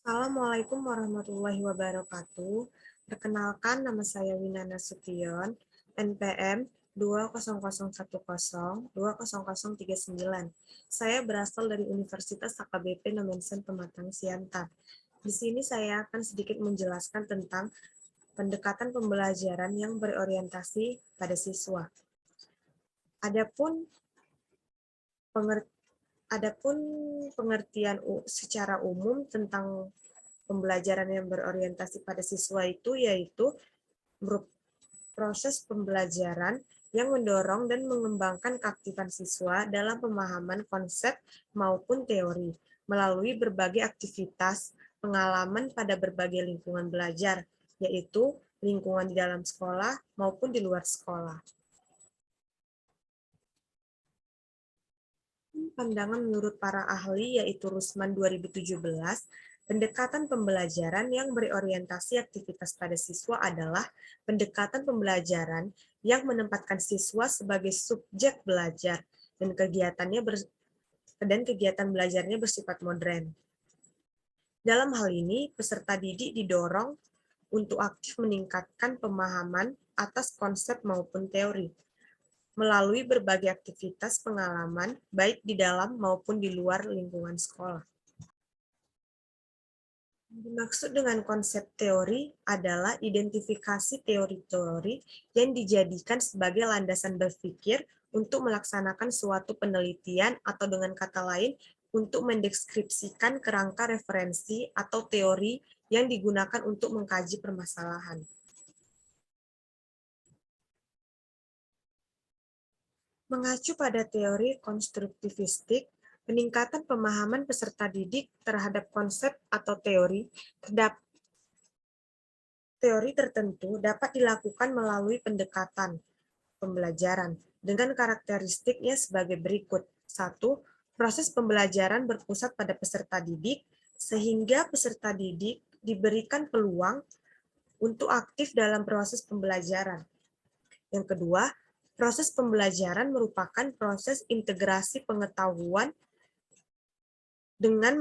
Assalamualaikum warahmatullahi wabarakatuh. Perkenalkan, nama saya Wina Nasution, NPM 20010200039. Saya berasal dari Universitas HKBP Nomensen Pematang Siantar. Di sini saya akan sedikit menjelaskan tentang pendekatan pembelajaran yang berorientasi pada siswa. Adapun pengertian secara umum tentang pembelajaran yang berorientasi pada siswa itu yaitu proses pembelajaran yang mendorong dan mengembangkan keaktifan siswa dalam pemahaman konsep maupun teori melalui berbagai aktivitas pengalaman pada berbagai lingkungan belajar, yaitu lingkungan di dalam sekolah maupun di luar sekolah. Pandangan menurut para ahli yaitu Rusman 2017, pendekatan pembelajaran yang berorientasi aktivitas pada siswa adalah pendekatan pembelajaran yang menempatkan siswa sebagai subjek belajar dan kegiatan belajarnya bersifat modern. Dalam hal ini, peserta didik didorong untuk aktif meningkatkan pemahaman atas konsep maupun teori melalui berbagai aktivitas pengalaman, baik di dalam maupun di luar lingkungan sekolah. Dimaksud dengan konsep teori adalah identifikasi teori-teori yang dijadikan sebagai landasan berpikir untuk melaksanakan suatu penelitian atau dengan kata lain, untuk mendeskripsikan kerangka referensi atau teori yang digunakan untuk mengkaji permasalahan. Mengacu pada teori konstruktivistik, peningkatan pemahaman peserta didik terhadap konsep atau teori tertentu dapat dilakukan melalui pendekatan pembelajaran dengan karakteristiknya sebagai berikut. 1. Proses pembelajaran berpusat pada peserta didik, sehingga peserta didik diberikan peluang untuk aktif dalam proses pembelajaran. Yang kedua, proses pembelajaran merupakan proses integrasi pengetahuan dengan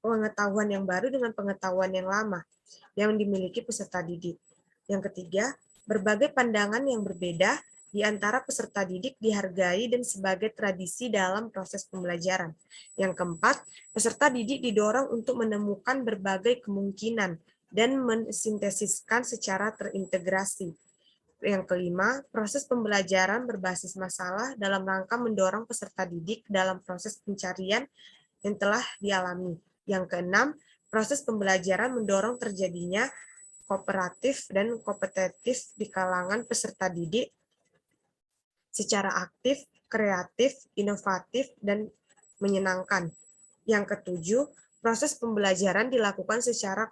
pengetahuan yang baru dengan pengetahuan yang lama yang dimiliki peserta didik. Yang ketiga, berbagai pandangan yang berbeda di antara peserta didik dihargai dan sebagai tradisi dalam proses pembelajaran. Yang keempat, peserta didik didorong untuk menemukan berbagai kemungkinan dan mensintesiskan secara terintegrasi. Yang kelima, proses pembelajaran berbasis masalah dalam rangka mendorong peserta didik dalam proses pencarian yang telah dialami. Yang keenam, proses pembelajaran mendorong terjadinya kooperatif dan kompetitif di kalangan peserta didik secara aktif, kreatif, inovatif, dan menyenangkan. Yang ketujuh, proses pembelajaran dilakukan secara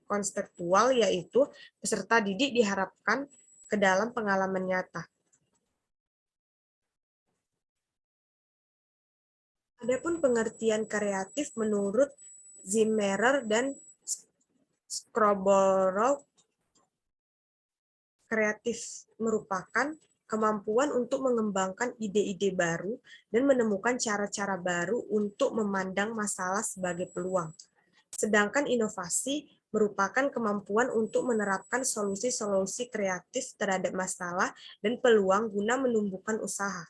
konseptual, yaitu peserta didik diharapkan ke dalam pengalaman nyata. Adapun pengertian kreatif menurut Zimmerer dan Skroborow, kreatif merupakan kemampuan untuk mengembangkan ide-ide baru dan menemukan cara-cara baru untuk memandang masalah sebagai peluang. Sedangkan inovasi merupakan kemampuan untuk menerapkan solusi-solusi kreatif terhadap masalah dan peluang guna menumbuhkan usaha.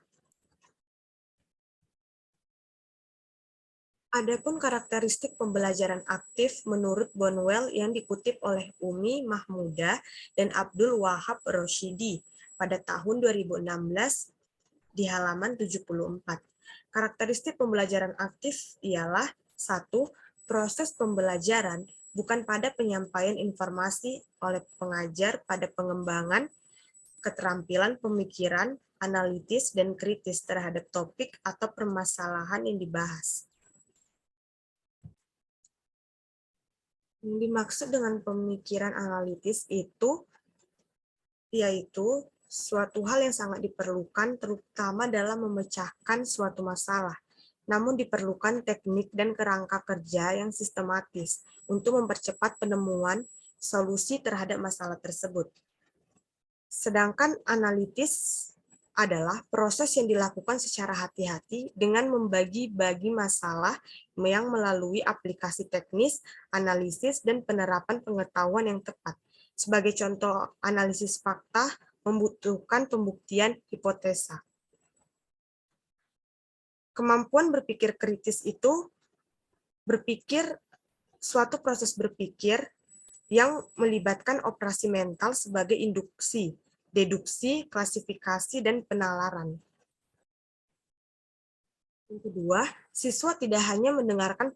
Adapun karakteristik pembelajaran aktif menurut Bonwell yang dikutip oleh Umi Mahmuda dan Abdul Wahab Roshidi pada tahun 2016 di halaman 74. Karakteristik pembelajaran aktif ialah 1. Proses pembelajaran bukan pada penyampaian informasi oleh pengajar pada pengembangan keterampilan pemikiran, analitis, dan kritis terhadap topik atau permasalahan yang dibahas. Yang dimaksud dengan pemikiran analitis itu yaitu suatu hal yang sangat diperlukan terutama dalam memecahkan suatu masalah. Namun diperlukan teknik dan kerangka kerja yang sistematis untuk mempercepat penemuan solusi terhadap masalah tersebut. Sedangkan analitis adalah proses yang dilakukan secara hati-hati dengan membagi-bagi masalah yang melalui aplikasi teknis, analisis, dan penerapan pengetahuan yang tepat. Sebagai contoh, analisis fakta membutuhkan pembuktian hipotesa. Kemampuan berpikir kritis itu suatu proses berpikir yang melibatkan operasi mental sebagai induksi, deduksi, klasifikasi, dan penalaran. Yang kedua, siswa tidak hanya mendengarkan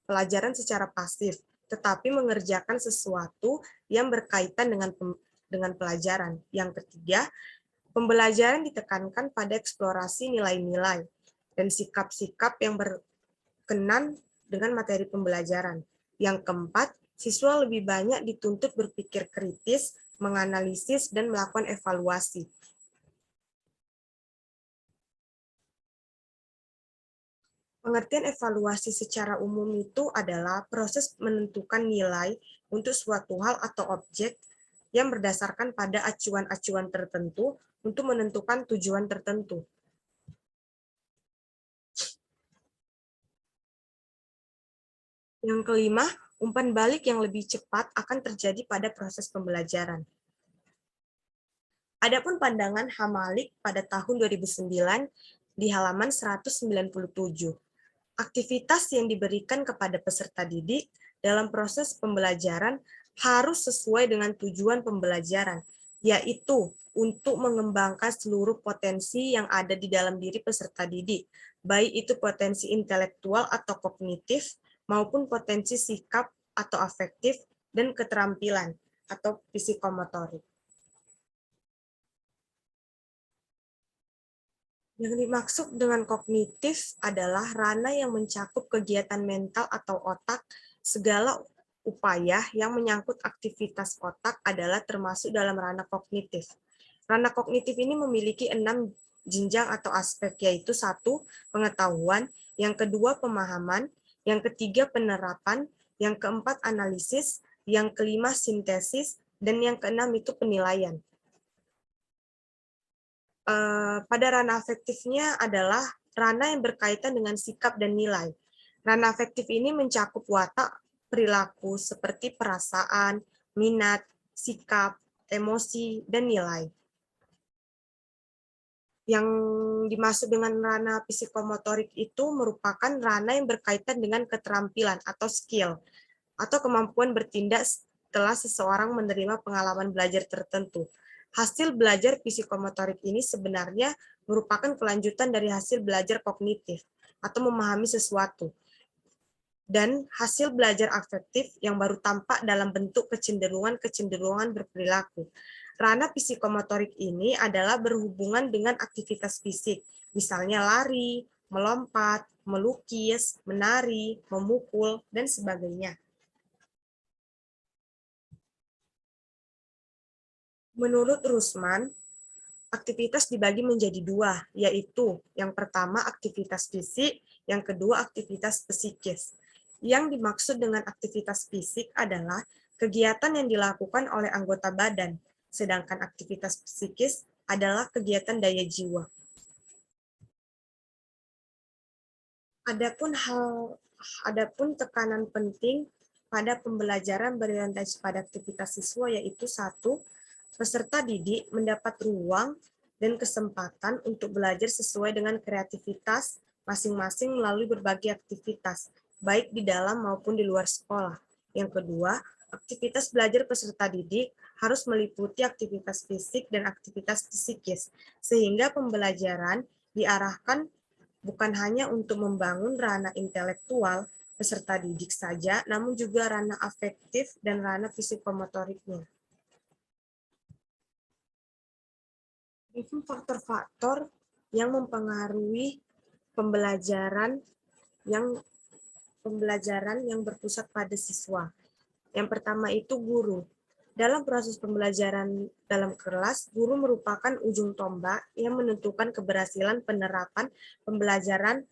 pelajaran secara pasif, tetapi mengerjakan sesuatu yang berkaitan dengan pelajaran. Yang ketiga, pembelajaran ditekankan pada eksplorasi nilai-nilai dan sikap-sikap yang berkenan dengan materi pembelajaran. Yang keempat, siswa lebih banyak dituntut berpikir kritis, menganalisis, dan melakukan evaluasi. Pengertian evaluasi secara umum itu adalah proses menentukan nilai untuk suatu hal atau objek yang berdasarkan pada acuan-acuan tertentu untuk menentukan tujuan tertentu. Yang kelima, umpan balik yang lebih cepat akan terjadi pada proses pembelajaran. Adapun pandangan Hamalik pada tahun 2009 di halaman 197. Aktivitas yang diberikan kepada peserta didik dalam proses pembelajaran harus sesuai dengan tujuan pembelajaran, yaitu untuk mengembangkan seluruh potensi yang ada di dalam diri peserta didik, baik itu potensi intelektual atau kognitif, maupun potensi sikap atau afektif, dan keterampilan atau psikomotorik. Yang dimaksud dengan kognitif adalah ranah yang mencakup kegiatan mental atau otak. Segala upaya yang menyangkut aktivitas otak adalah termasuk dalam ranah kognitif. Ranah kognitif ini memiliki 6 jenjang atau aspek, yaitu 1. Pengetahuan, yang kedua pemahaman, yang ketiga penerapan, yang keempat analisis, yang kelima sintesis, dan yang keenam itu penilaian. Pada ranah afektifnya adalah ranah yang berkaitan dengan sikap dan nilai. Ranah afektif ini mencakup watak perilaku seperti perasaan, minat, sikap, emosi, dan nilai. Yang dimaksud dengan ranah psikomotorik itu merupakan ranah yang berkaitan dengan keterampilan atau skill, atau kemampuan bertindak setelah seseorang menerima pengalaman belajar tertentu. Hasil belajar psikomotorik ini sebenarnya merupakan kelanjutan dari hasil belajar kognitif atau memahami sesuatu, dan hasil belajar afektif yang baru tampak dalam bentuk kecenderungan berperilaku. Ranah psikomotorik ini adalah berhubungan dengan aktivitas fisik, misalnya lari, melompat, melukis, menari, memukul, dan sebagainya. Menurut Rusman, aktivitas dibagi menjadi 2, yaitu yang pertama aktivitas fisik, yang kedua aktivitas psikis. Yang dimaksud dengan aktivitas fisik adalah kegiatan yang dilakukan oleh anggota badan, sedangkan aktivitas psikis adalah kegiatan daya jiwa. Adapun tekanan penting pada pembelajaran berorientasi pada aktivitas siswa, yaitu 1. Peserta didik mendapat ruang dan kesempatan untuk belajar sesuai dengan kreativitas masing-masing melalui berbagai aktivitas, baik di dalam maupun di luar sekolah. Yang kedua, aktivitas belajar peserta didik harus meliputi aktivitas fisik dan aktivitas psikis, sehingga pembelajaran diarahkan bukan hanya untuk membangun ranah intelektual peserta didik saja, namun juga ranah afektif dan ranah psikomotoriknya. Itu faktor-faktor yang mempengaruhi pembelajaran yang berpusat pada siswa. Yang pertama itu guru. Dalam proses pembelajaran dalam kelas, guru merupakan ujung tombak yang menentukan keberhasilan penerapan pembelajaran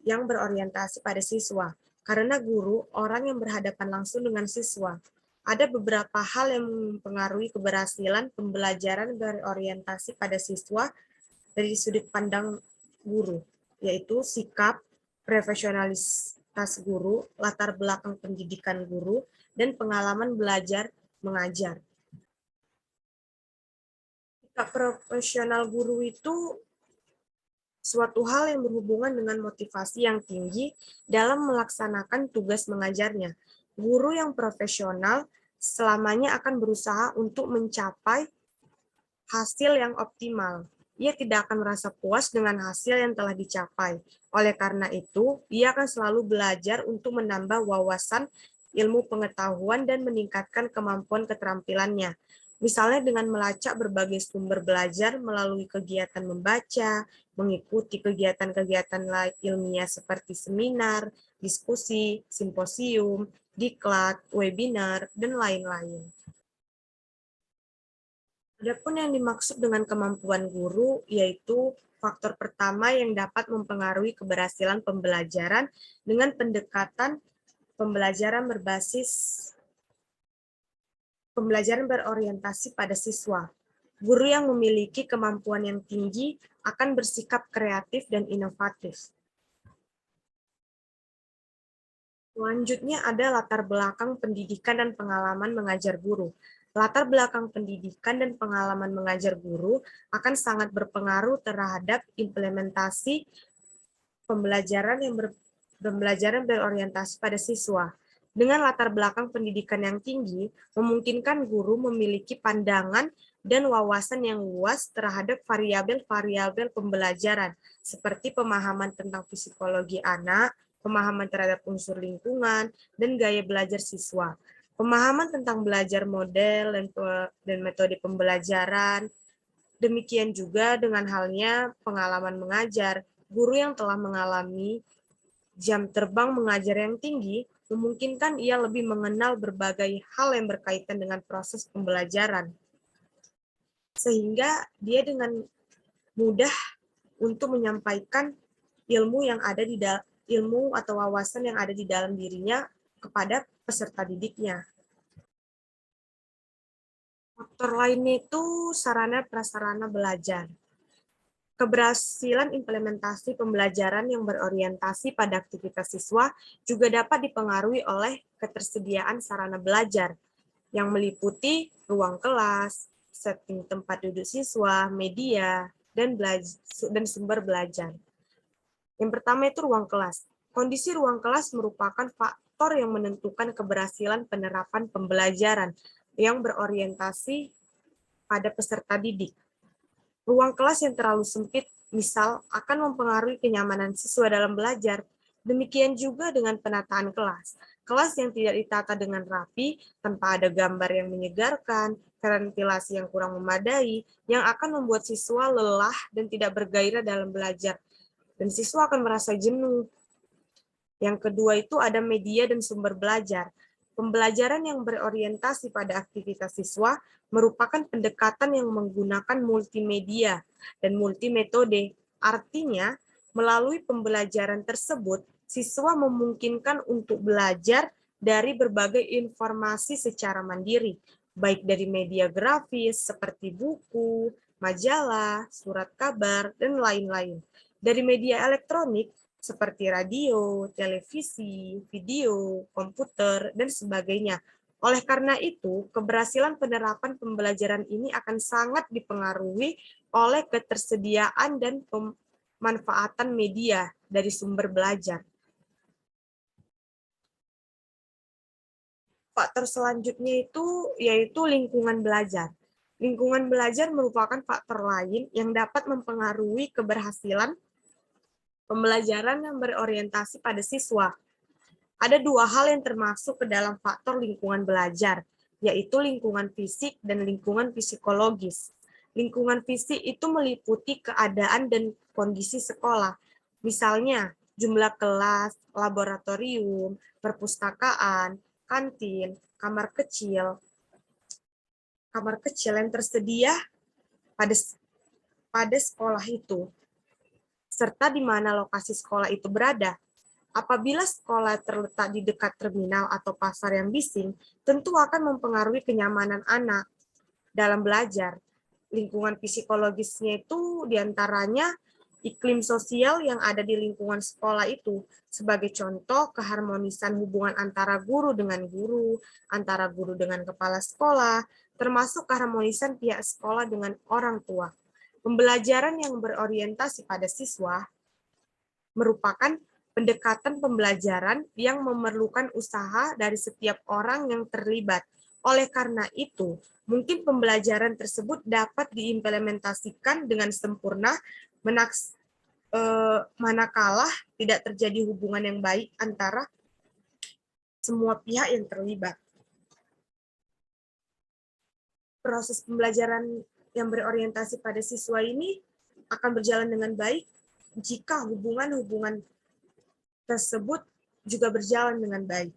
yang berorientasi pada siswa. Karena guru, orang yang berhadapan langsung dengan siswa. Ada beberapa hal yang mempengaruhi keberhasilan pembelajaran berorientasi pada siswa dari sudut pandang guru, yaitu sikap, profesionalitas guru, latar belakang pendidikan guru, dan pengalaman belajar mengajar. Sikap profesional guru itu suatu hal yang berhubungan dengan motivasi yang tinggi dalam melaksanakan tugas mengajarnya. Guru yang profesional selamanya akan berusaha untuk mencapai hasil yang optimal. Ia tidak akan merasa puas dengan hasil yang telah dicapai. Oleh karena itu, ia akan selalu belajar untuk menambah wawasan, ilmu pengetahuan, dan meningkatkan kemampuan keterampilannya. Misalnya dengan melacak berbagai sumber belajar melalui kegiatan membaca, mengikuti kegiatan-kegiatan ilmiah seperti seminar, diskusi, simposium, diklat, webinar, dan lain-lain. Adapun yang dimaksud dengan kemampuan guru yaitu faktor pertama yang dapat mempengaruhi keberhasilan pembelajaran dengan pendekatan pembelajaran berorientasi pada siswa. Guru yang memiliki kemampuan yang tinggi akan bersikap kreatif dan inovatif. Selanjutnya ada latar belakang pendidikan dan pengalaman mengajar guru. Latar belakang pendidikan dan pengalaman mengajar guru akan sangat berpengaruh terhadap implementasi pembelajaran berorientasi pada siswa. Dengan latar belakang pendidikan yang tinggi, memungkinkan guru memiliki pandangan dan wawasan yang luas terhadap variabel-variabel pembelajaran, seperti pemahaman tentang psikologi anak, pemahaman terhadap unsur lingkungan, dan gaya belajar siswa. Pemahaman tentang belajar model dan metode pembelajaran. Demikian juga dengan halnya pengalaman mengajar, guru yang telah mengalami jam terbang mengajar yang tinggi memungkinkan ia lebih mengenal berbagai hal yang berkaitan dengan proses pembelajaran. Sehingga dia dengan mudah untuk menyampaikan ilmu atau wawasan yang ada di dalam dirinya kepada peserta didiknya. Faktor lainnya itu sarana prasarana belajar. Keberhasilan implementasi pembelajaran yang berorientasi pada aktivitas siswa juga dapat dipengaruhi oleh ketersediaan sarana belajar yang meliputi ruang kelas, setting tempat duduk siswa, media, dan sumber belajar. Yang pertama itu ruang kelas. Kondisi ruang kelas merupakan faktor yang menentukan keberhasilan penerapan pembelajaran yang berorientasi pada peserta didik. Ruang kelas yang terlalu sempit, misal, akan mempengaruhi kenyamanan siswa dalam belajar. Demikian juga dengan penataan kelas. Kelas yang tidak ditata dengan rapi, tanpa ada gambar yang menyegarkan, ventilasi yang kurang memadai, yang akan membuat siswa lelah dan tidak bergairah dalam belajar. Dan siswa akan merasa jenuh. Yang kedua itu ada media dan sumber belajar. Pembelajaran yang berorientasi pada aktivitas siswa merupakan pendekatan yang menggunakan multimedia dan multimetode. Artinya, melalui pembelajaran tersebut, siswa memungkinkan untuk belajar dari berbagai informasi secara mandiri, baik dari media grafis seperti buku, majalah, surat kabar, dan lain-lain. Dari media elektronik, seperti radio, televisi, video, komputer, dan sebagainya. Oleh karena itu, keberhasilan penerapan pembelajaran ini akan sangat dipengaruhi oleh ketersediaan dan pemanfaatan media dari sumber belajar. Faktor selanjutnya itu yaitu lingkungan belajar. Lingkungan belajar merupakan faktor lain yang dapat mempengaruhi keberhasilan pembelajaran yang berorientasi pada siswa. Ada dua hal yang termasuk ke dalam faktor lingkungan belajar, yaitu lingkungan fisik dan lingkungan psikologis. Lingkungan fisik itu meliputi keadaan dan kondisi sekolah. Misalnya, jumlah kelas, laboratorium, perpustakaan, kantin, kamar kecil yang tersedia pada sekolah itu, serta di mana lokasi sekolah itu berada. Apabila sekolah terletak di dekat terminal atau pasar yang bising, tentu akan mempengaruhi kenyamanan anak dalam belajar. lingkungan psikologisnya itu diantaranya iklim sosial yang ada di lingkungan sekolah itu. Sebagai contoh, keharmonisan hubungan antara guru dengan kepala sekolah, termasuk keharmonisan pihak sekolah dengan orang tua. Pembelajaran yang berorientasi pada siswa merupakan pendekatan pembelajaran yang memerlukan usaha dari setiap orang yang terlibat. Oleh karena itu, mungkin pembelajaran tersebut dapat diimplementasikan dengan sempurna manakala tidak terjadi hubungan yang baik antara semua pihak yang terlibat. Proses pembelajaran yang berorientasi pada siswa ini akan berjalan dengan baik jika hubungan-hubungan tersebut juga berjalan dengan baik.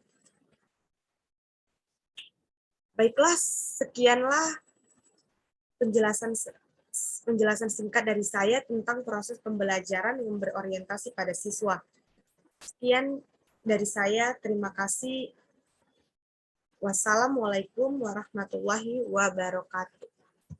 Baiklah, sekianlah penjelasan singkat dari saya tentang proses pembelajaran yang berorientasi pada siswa. Sekian dari saya, terima kasih. Wassalamualaikum warahmatullahi wabarakatuh.